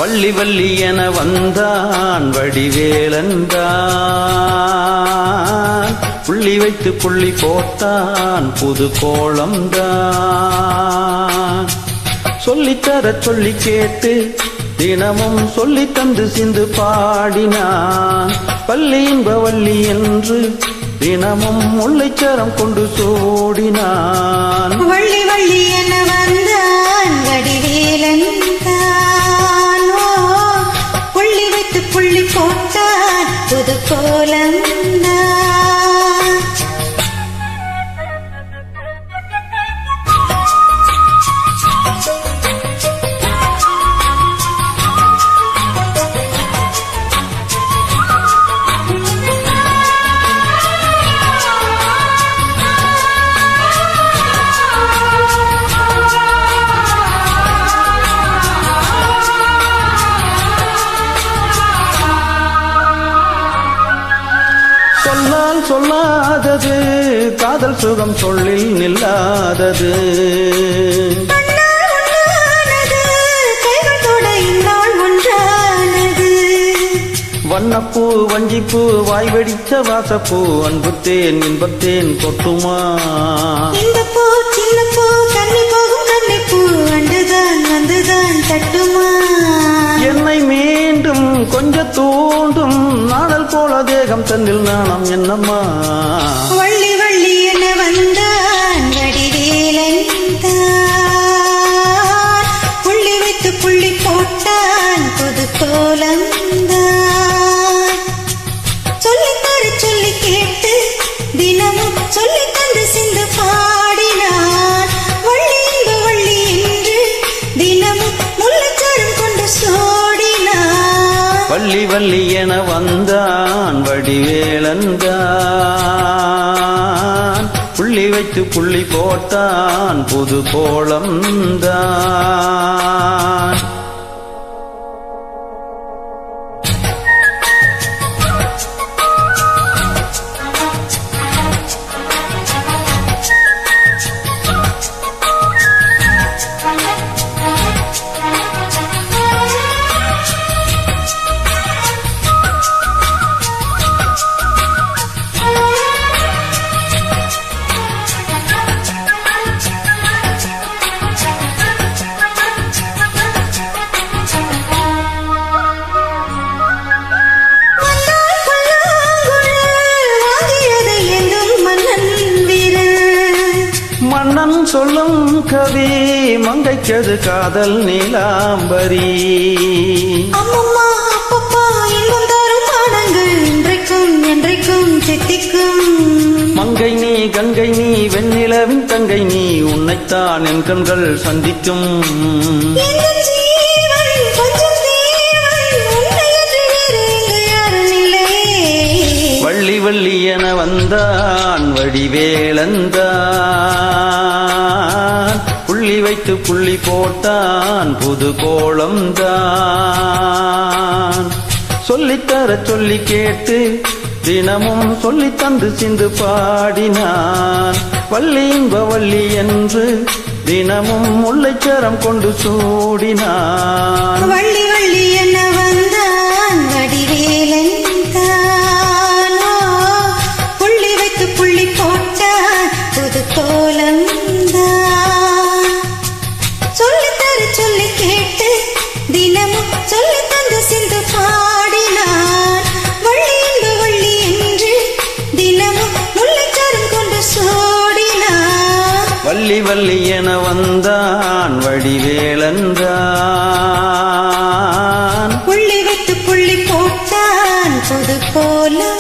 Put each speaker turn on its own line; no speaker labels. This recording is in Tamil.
வள்ளி வள்ளி என வந்தான் வடிவேலன்தான், புள்ளி வைத்து புள்ளி போட்டான் புது கோலம்தான். சொல்லித்தர சொல்லி கேட்டு தினமும் சொல்லி தந்து சிந்து பாடினான், பள்ளி இன்ப வள்ளி என்று தினமும் முல்லைச்சரம் கொண்டு சூடினான்.
வள்ளி வள்ளி என வந்தான் வடிவேலன்தான், புள்ளி வைத்து புள்ளி போட்டான் புது கோலம்தான்.
சொன்னால் சொல்லாதது காதல் சுகம் சொல்லில் நில்லாதது, வண்ணப்பூ வஞ்சிப்பூ வாய் வெடிச்ச வாசப்பூ அன்புத்தேன் இன்பத்தேன் கொட்டுமா.
இந்த பூ சின்ன பூ கண்ணி போகும் கண்ணிப்பூ அண்டுதான் வந்துதான் தட்டுமா.
என்னை மீண்டும் கொஞ்ச தூண்டும் நாடல் போல தேகம் தன்னில் நாணம் என்னம்மா.
வள்ளி வள்ளி என வந்தான் வடிவேலன்தான், புள்ளி வைத்து புள்ளி போட்டான் புது கோலம்தான். சொல்லித்தர சொல்லி கேட்டு தினமும் சொல்லி தந்து சிந்து பாடினான், வள்ளி இன்ப வள்ளி என்று தினமும் முல்லைச்சரம் கொண்டு சோடினான்.
வள்ளி வள்ளி என வந்தான் வடிவேலன்தான், புள்ளி வைத்து புள்ளி போட்டான் புது கோலம்தான். மன்னன் சொல்லும் கவி மங்கைக்கது காதல் நீலாம்பரி,
அம்மம்மா அப்பப்பா இன்பம் தரும் பாடங்கள் இன்றைக்கும் என்றைக்கும் சித்திக்கும்.
மங்கை நீ கங்கை நீ வெண்ணிலவின் தங்கை நீ, உன்னைத்தான் என் கண்கள் சந்திக்கும். வள்ளி வள்ளி என வந்தான் வடிவேலன்தான், புள்ளி வைத்து புள்ளி போட்டான் புது கோலம்தான். சொல்லித்தர சொல்லி கேட்டு தினமும் சொல்லி தந்து சிந்து பாடினான், வள்ளி இன்ப வள்ளி என்று தினமும் முல்லைச்சரம் கொண்டு சூடினான்.
வள்ளி வள்ளி என வந்தான் வடிவேலன்தான், புள்ளி வைத்து புள்ளி போட்டான் புது கோலம்தான். சொல்லித்தர சொல்லி கேட்டு தினமும் சொல்லி தந்து சிந்து பாடினான், வள்ளி இன்ப வள்ளி என்று தினமும் முல்லைச்சரம் கொண்டு சோடினான்.
வள்ளி வள்ளி என வந்தான் வடிவேலன்தான்,
புள்ளி வைத்து புள்ளி போட்டான் புது கோலம்.